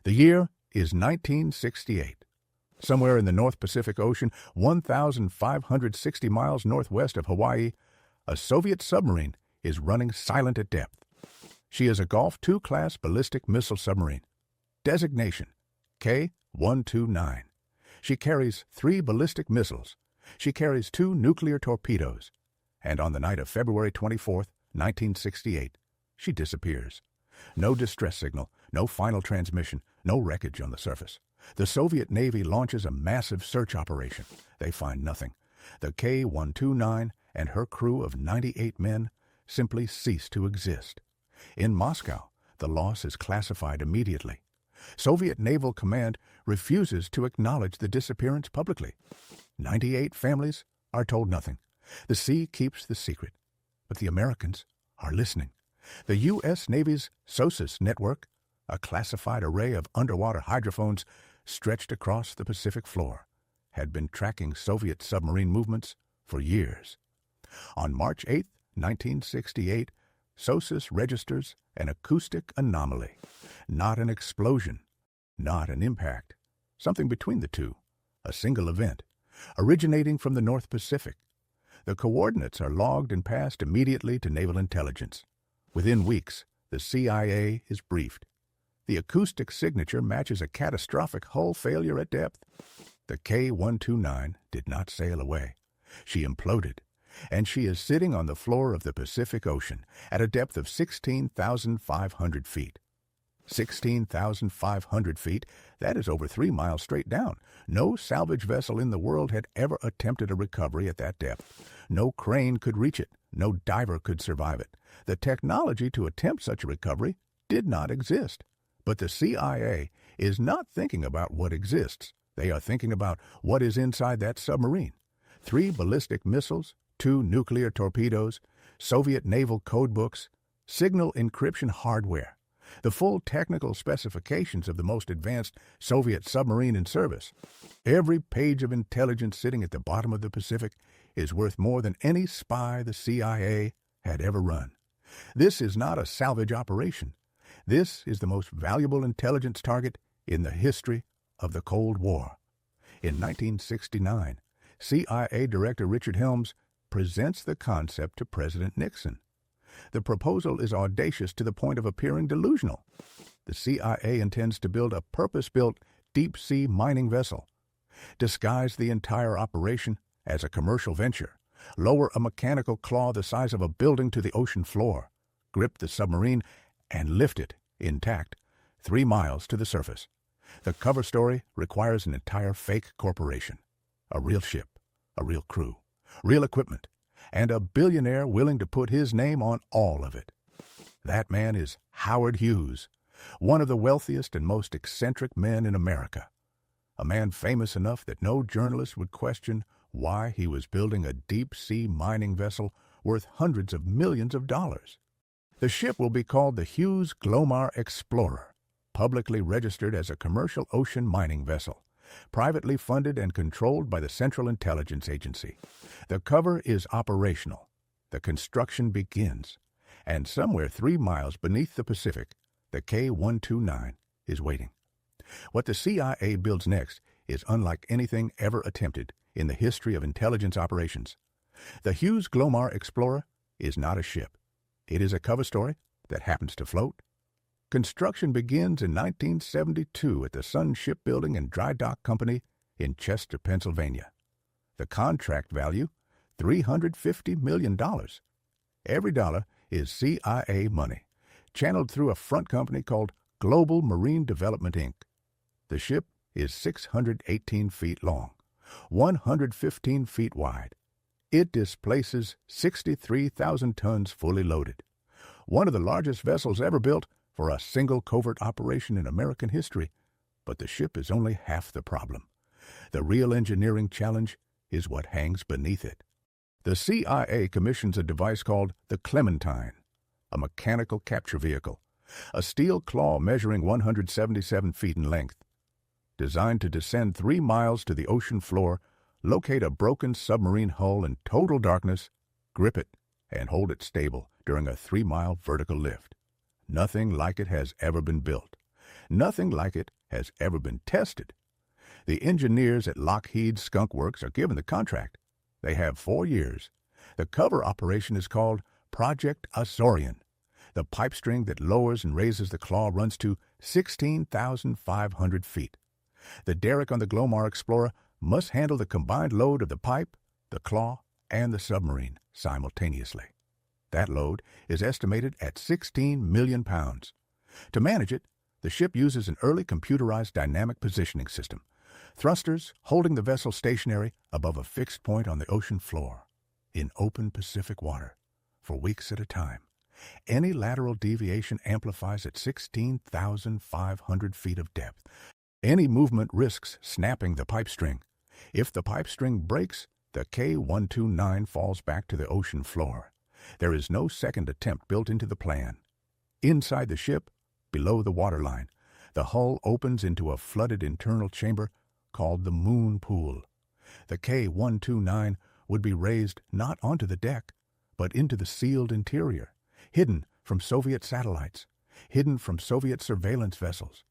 The year is 1968. Somewhere in the North Pacific Ocean, 1,560 miles northwest of Hawaii, a Soviet submarine is running silent at depth. She is a Golf II class ballistic missile submarine. Designation K-129. She carries 3 ballistic missiles. She carries 2 nuclear torpedoes. And on the night of February 24, 1968, she disappears. No distress signal, no final transmission, no wreckage on the surface. The Soviet Navy launches a massive search operation. They find nothing. The K-129 and her crew of 98 men simply cease to exist. In Moscow, the loss is classified immediately. Soviet Naval Command refuses to acknowledge the disappearance publicly. 98 families are told nothing. The sea keeps the secret. But the Americans are listening. The U.S. Navy's SOSUS network, a classified array of underwater hydrophones stretched across the Pacific floor, had been tracking Soviet submarine movements for years. On March 8, 1968, SOSUS registers an acoustic anomaly, not an explosion, not an impact, something between the two, a single event, originating from the North Pacific. The coordinates are logged and passed immediately to naval intelligence. Within weeks, the CIA is briefed. The acoustic signature matches a catastrophic hull failure at depth. The K-129 did not sail away. She imploded, and she is sitting on the floor of the Pacific Ocean at a depth of 16,500 feet. 16,500 feet, that is over 3 miles straight down. No salvage vessel in the world had ever attempted a recovery at that depth. No crane could reach it. No diver could survive it. The technology to attempt such a recovery did not exist. But the CIA is not thinking about what exists. They are thinking about what is inside that submarine. 3 ballistic missiles, 2 nuclear torpedoes, Soviet naval codebooks, signal encryption hardware, the full technical specifications of the most advanced Soviet submarine in service. Every page of intelligence sitting at the bottom of the Pacific is worth more than any spy the CIA had ever run. This is not a salvage operation. This is the most valuable intelligence target in the history of the Cold War. In 1969, CIA Director Richard Helms presents the concept to President Nixon. The proposal is audacious to the point of appearing delusional. The CIA intends to build a purpose-built deep-sea mining vessel, disguise the entire operation as a commercial venture, lower a mechanical claw the size of a building to the ocean floor, grip the submarine, and lift it, intact, 3 miles to the surface. The cover story requires an entire fake corporation, a real ship, a real crew, real equipment, and a billionaire willing to put his name on all of it. That man is Howard Hughes, one of the wealthiest and most eccentric men in America. A man famous enough that no journalist would question why he was building a deep-sea mining vessel worth hundreds of millions of dollars. The ship will be called the Hughes Glomar Explorer, publicly registered as a commercial ocean mining vessel, privately funded and controlled by the Central Intelligence Agency. The cover is operational. The construction begins. And somewhere 3 miles beneath the Pacific, the K-129 is waiting. What the CIA builds next is unlike anything ever attempted in the history of intelligence operations. The Hughes Glomar Explorer is not a ship. It is a cover story that happens to float. Construction begins in 1972 at the Sun Shipbuilding and Dry Dock Company in Chester, Pennsylvania. The contract value, $350 million. Every dollar is CIA money, channeled through a front company called Global Marine Development, Inc. The ship is 618 feet long, 115 feet wide. It displaces 63,000 tons fully loaded. One of the largest vessels ever built for a single covert operation in American history. But the ship is only half the problem. The real engineering challenge is what hangs beneath it. The CIA commissions a device called the Clementine, a mechanical capture vehicle, a steel claw measuring 177 feet in length. Designed to descend 3 miles to the ocean floor, locate a broken submarine hull in total darkness, grip it, and hold it stable during a 3-mile vertical lift. Nothing like it has ever been built. Nothing like it has ever been tested. The engineers at Lockheed's Skunk Works are given the contract. They have 4 years. The cover operation is called Project Azorian. The pipe string that lowers and raises the claw runs to 16,500 feet. The derrick on the Glomar Explorer must handle the combined load of the pipe, the claw, and the submarine simultaneously. That load is estimated at 16 million pounds. To manage it, the ship uses an early computerized dynamic positioning system, thrusters holding the vessel stationary above a fixed point on the ocean floor, in open Pacific water, for weeks at a time. Any lateral deviation amplifies at 16,500 feet of depth. Any movement risks snapping the pipe string. If the pipe string breaks, the K-129 falls back to the ocean floor. There is no second attempt built into the plan. Inside the ship, below the waterline, the hull opens into a flooded internal chamber called the moon pool. The K-129 would be raised not onto the deck, but into the sealed interior, hidden from Soviet satellites, hidden from Soviet surveillance vessels.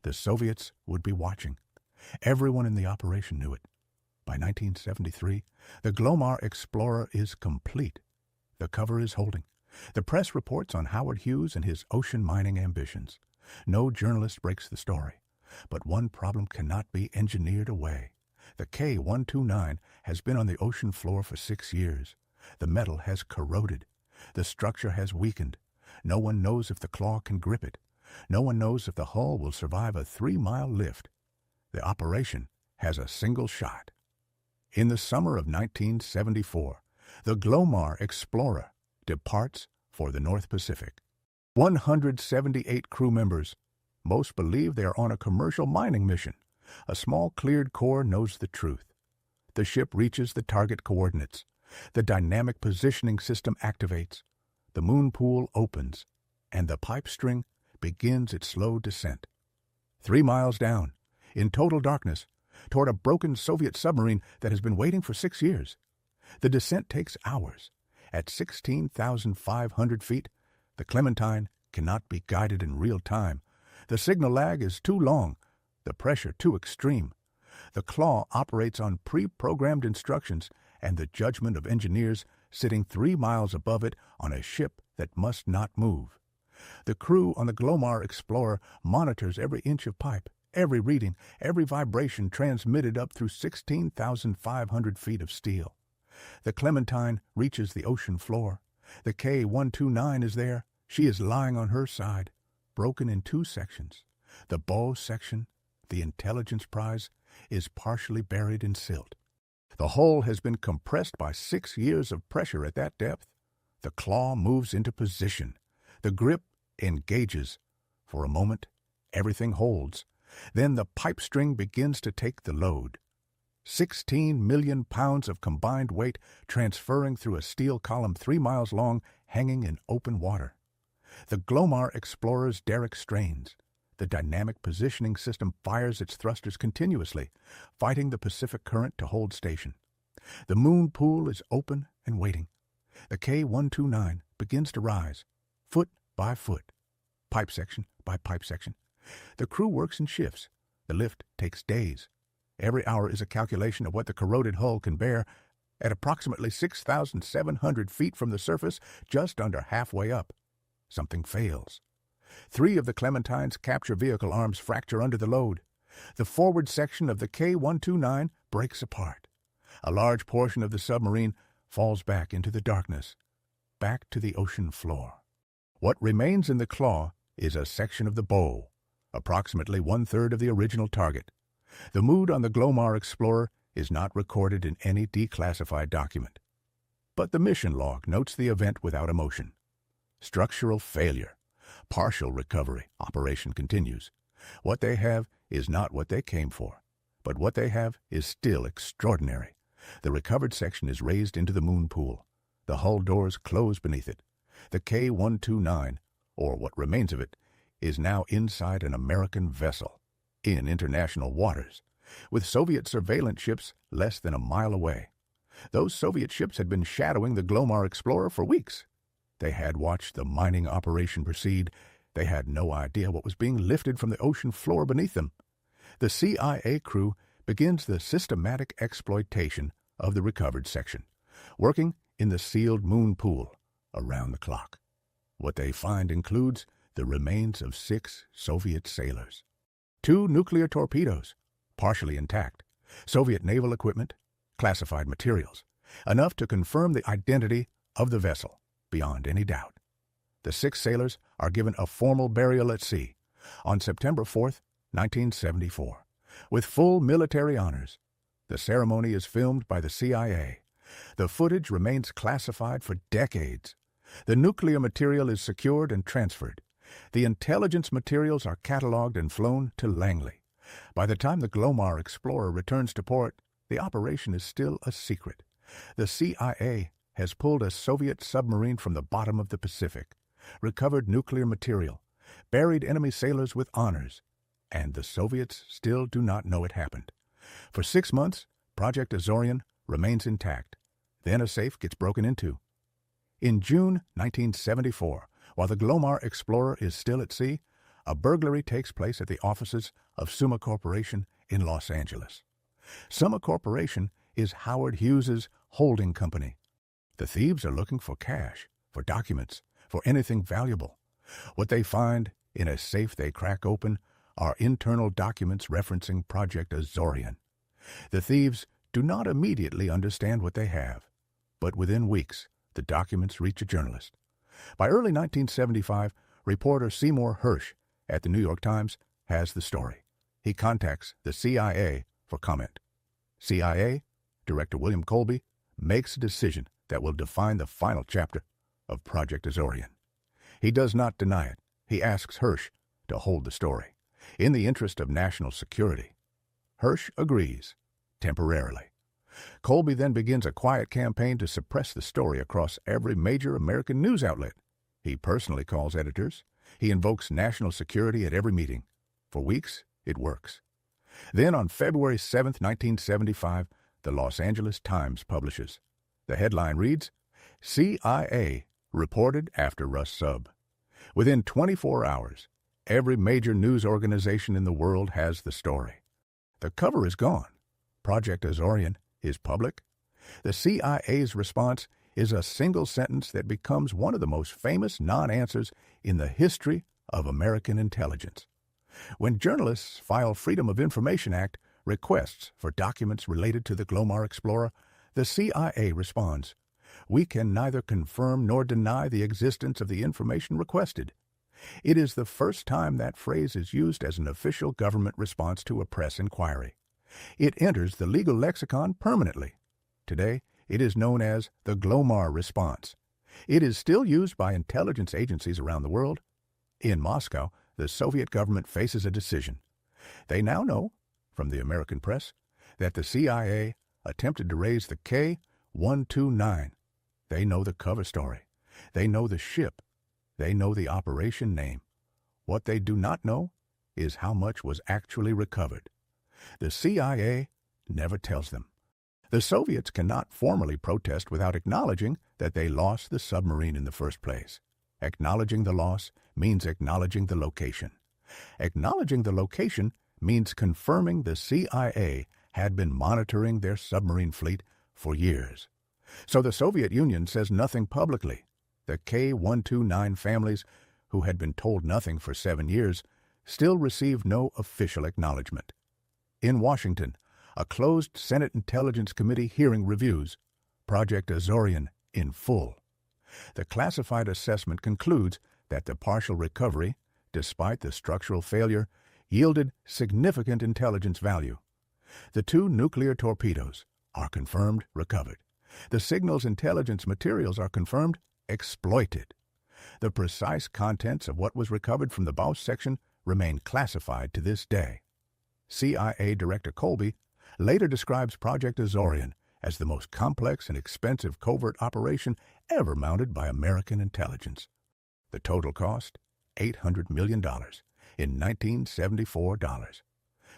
The Soviets would be watching. Everyone in the operation knew it. By 1973, the Glomar Explorer is complete. The cover is holding. The press reports on Howard Hughes and his ocean mining ambitions. No journalist breaks the story. But one problem cannot be engineered away. The K-129 has been on the ocean floor for 6 years. The metal has corroded. The structure has weakened. No one knows if the claw can grip it. No one knows if the hull will survive a 3-mile lift. The operation has a single shot. In the summer of 1974, the Glomar Explorer departs for the North Pacific. 178 crew members. Most believe they are on a commercial mining mission. A small cleared core knows the truth. The ship reaches the target coordinates. The dynamic positioning system activates. The moon pool opens, and the pipe string begins its slow descent. 3 miles down, in total darkness, toward a broken Soviet submarine that has been waiting for 6 years. The descent takes hours. At 16,500 feet, the Clementine cannot be guided in real time. The signal lag is too long, the pressure too extreme. The claw operates on pre-programmed instructions and the judgment of engineers sitting 3 miles above it on a ship that must not move. The crew on the Glomar Explorer monitors every inch of pipe, every reading, every vibration transmitted up through 16,500 feet of steel. The Clementine reaches the ocean floor. The K-129 is there. She is lying on her side, broken in 2 sections. The bow section, the intelligence prize, is partially buried in silt. The hull has been compressed by 6 years of pressure at that depth. The claw moves into position. The grip engages. For a moment, everything holds. Then the pipe string begins to take the load. 16 million pounds of combined weight transferring through a steel column 3 miles long, hanging in open water. The Glomar Explorer's derrick strains. The dynamic positioning system fires its thrusters continuously, fighting the Pacific current to hold station. The moon pool is open and waiting. The K-129 begins to rise, foot by foot, pipe section by pipe section. The crew works in shifts. The lift takes days. Every hour is a calculation of what the corroded hull can bear. At approximately 6,700 feet from the surface, just under halfway up, something fails. 3 of the Clementine's capture vehicle arms fracture under the load. The forward section of the K-129 breaks apart. A large portion of the submarine falls back into the darkness, back to the ocean floor. What remains in the claw is a section of the bow, approximately 1/3 of the original target. The mood on the Glomar Explorer is not recorded in any declassified document. But the mission log notes the event without emotion. Structural failure. Partial recovery. Operation continues. What they have is not what they came for, but what they have is still extraordinary. The recovered section is raised into the moon pool. The hull doors close beneath it. The K-129, or what remains of it, is now inside an American vessel, in international waters, with Soviet surveillance ships less than a mile away. Those Soviet ships had been shadowing the Glomar Explorer for weeks. They had watched the mining operation proceed. They had no idea what was being lifted from the ocean floor beneath them. The CIA crew begins the systematic exploitation of the recovered section, working in the sealed moon pool around the clock. What they find includes the remains of 6 Soviet sailors, 2 nuclear torpedoes, partially intact, Soviet naval equipment, classified materials, enough to confirm the identity of the vessel beyond any doubt. The 6 sailors are given a formal burial at sea on September 4, 1974, with full military honors. The ceremony is filmed by the CIA. The footage remains classified for decades. The nuclear material is secured and transferred. The intelligence materials are cataloged and flown to Langley. By the time the Glomar Explorer returns to port, the operation is still a secret. The CIA has pulled a Soviet submarine from the bottom of the Pacific, recovered nuclear material, buried enemy sailors with honors, and the Soviets still do not know it happened. For 6 months, Project Azorian remains intact. Then a safe gets broken into. In June 1974, while the Glomar Explorer is still at sea, a burglary takes place at the offices of Summa Corporation in Los Angeles. Summa Corporation is Howard Hughes's holding company. The thieves are looking for cash, for documents, for anything valuable. What they find in a safe they crack open are internal documents referencing Project Azorian. The thieves do not immediately understand what they have, but within weeks, the documents reach a journalist. By early 1975, reporter Seymour Hersh at the New York Times has the story. He contacts the CIA for comment. CIA Director William Colby makes a decision that will define the final chapter of Project Azorian. He does not deny it. He asks Hersh to hold the story, in the interest of national security. Hersh agrees, temporarily. Colby then begins a quiet campaign to suppress the story across every major American news outlet. He personally calls editors. He invokes national security at every meeting. For weeks, it works. Then on February 7, 1975, the Los Angeles Times publishes. The headline reads, CIA reported after Russ Sub. Within 24 hours, every major news organization in the world has the story. The cover is gone. Project Azorian is public. The CIA's response is a single sentence that becomes one of the most famous non-answers in the history of American intelligence. When journalists file Freedom of Information Act requests for documents related to the Glomar Explorer, the CIA responds, "We can neither confirm nor deny the existence of the information requested." It is the first time that phrase is used as an official government response to a press inquiry. It enters the legal lexicon permanently. Today, it is known as the Glomar response. It is still used by intelligence agencies around the world. In Moscow, the Soviet government faces a decision. They now know, from the American press, that the CIA attempted to raise the K-129. They know the cover story. They know the ship. They know the operation name. What they do not know is how much was actually recovered. The CIA never tells them. The Soviets cannot formally protest without acknowledging that they lost the submarine in the first place. Acknowledging the loss means acknowledging the location. Acknowledging the location means confirming the CIA had been monitoring their submarine fleet for years. So the Soviet Union says nothing publicly. The K-129 families, who had been told nothing for 7 years, still received no official acknowledgement. In Washington, a closed Senate Intelligence Committee hearing reviews Project Azorian in full. The classified assessment concludes that the partial recovery, despite the structural failure, yielded significant intelligence value. The 2 nuclear torpedoes are confirmed recovered. The signal's intelligence materials are confirmed exploited. The precise contents of what was recovered from the bow section remain classified to this day. CIA Director Colby later describes Project Azorian as the most complex and expensive covert operation ever mounted by American intelligence. The total cost, $800 million in 1974 dollars.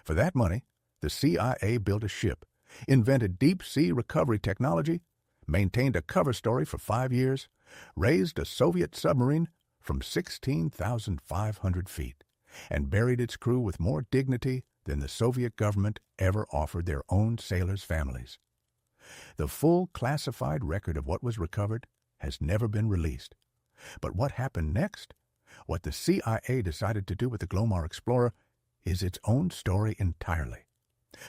For that money, the CIA built a ship, invented deep-sea recovery technology, maintained a cover story for 5 years, raised a Soviet submarine from 16,500 feet and buried its crew with more dignity than the Soviet government ever offered their own sailors' families. The full classified record of what was recovered has never been released. But what happened next, what the CIA decided to do with the Glomar Explorer, is its own story entirely.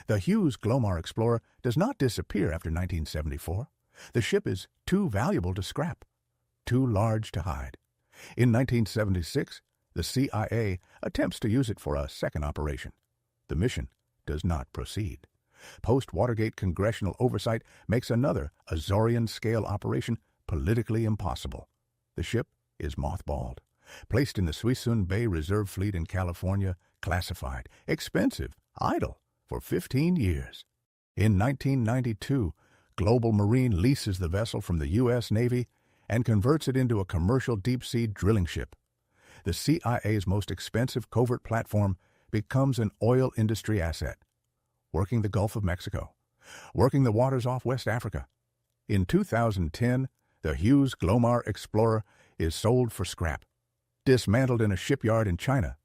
The Hughes Glomar Explorer does not disappear after 1974. The ship is too valuable to scrap, too large to hide. In 1976, the CIA attempts to use it for a second operation. The mission does not proceed. Post-Watergate congressional oversight makes another Azorian-scale operation politically impossible. The ship is mothballed, placed in the Suisun Bay Reserve Fleet in California, classified, expensive, idle, for 15 years. In 1992, Global Marine leases the vessel from the U.S. Navy and converts it into a commercial deep-sea drilling ship. The CIA's most expensive covert platform becomes an oil industry asset, working the Gulf of Mexico, working the waters off West Africa. In 2010, the Hughes Glomar Explorer is sold for scrap, dismantled in a shipyard in China.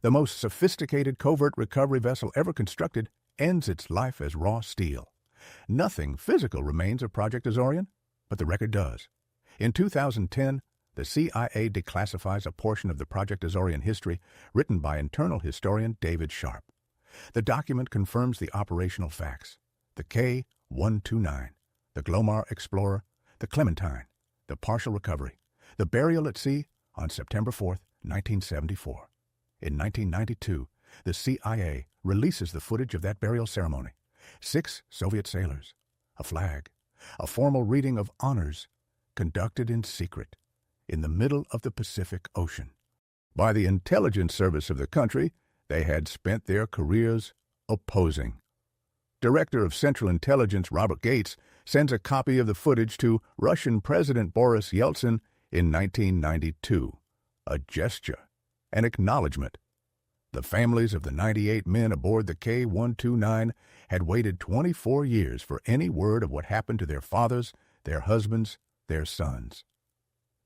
The most sophisticated covert recovery vessel ever constructed ends its life as raw steel. Nothing physical remains of Project Azorian, but the record does. In 2010, the CIA declassifies a portion of the Project Azorian history written by internal historian David Sharp. The document confirms the operational facts: the K-129, the Glomar Explorer, the Clementine, the partial recovery, the burial at sea on September 4, 1974. In 1992, the CIA releases the footage of that burial ceremony. 6 Soviet sailors, a flag, a formal reading of honors, conducted in secret, in the middle of the Pacific Ocean. By the intelligence service of the country they had spent their careers opposing. Director of Central Intelligence Robert Gates sends a copy of the footage to Russian President Boris Yeltsin in 1992. A gesture, an acknowledgement. The families of the 98 men aboard the K-129 had waited 24 years for any word of what happened to their fathers, their husbands, their sons.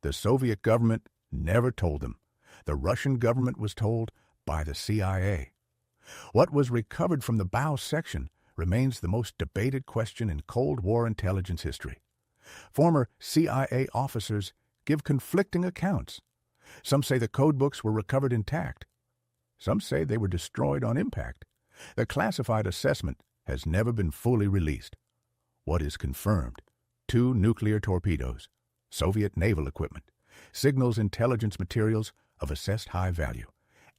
The Soviet government never told them. The Russian government was told by the CIA. What was recovered from the bow section remains the most debated question in Cold War intelligence history. Former CIA officers give conflicting accounts. Some say the codebooks were recovered intact. Some say they were destroyed on impact. The classified assessment has never been fully released. What is confirmed: 2 nuclear torpedoes, Soviet naval equipment, signals intelligence materials of assessed high value,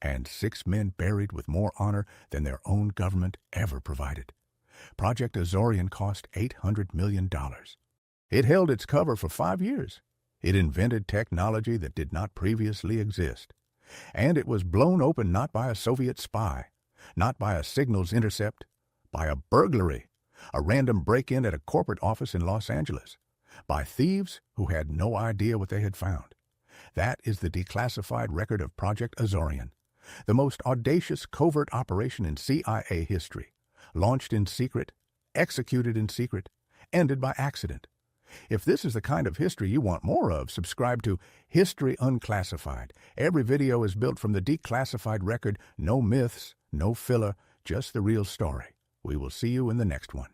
and 6 men buried with more honor than their own government ever provided. Project Azorian cost $800 million. It held its cover for 5 years. It invented technology that did not previously exist. And it was blown open not by a Soviet spy, not by a signals intercept, by a burglary, a random break-in at a corporate office in Los Angeles, by thieves who had no idea what they had found. That is the declassified record of Project Azorian, the most audacious covert operation in CIA history, launched in secret, executed in secret, ended by accident. If this is the kind of history you want more of, subscribe to History Unclassified. Every video is built from the declassified record. No myths, no filler, just the real story. We will see you in the next one.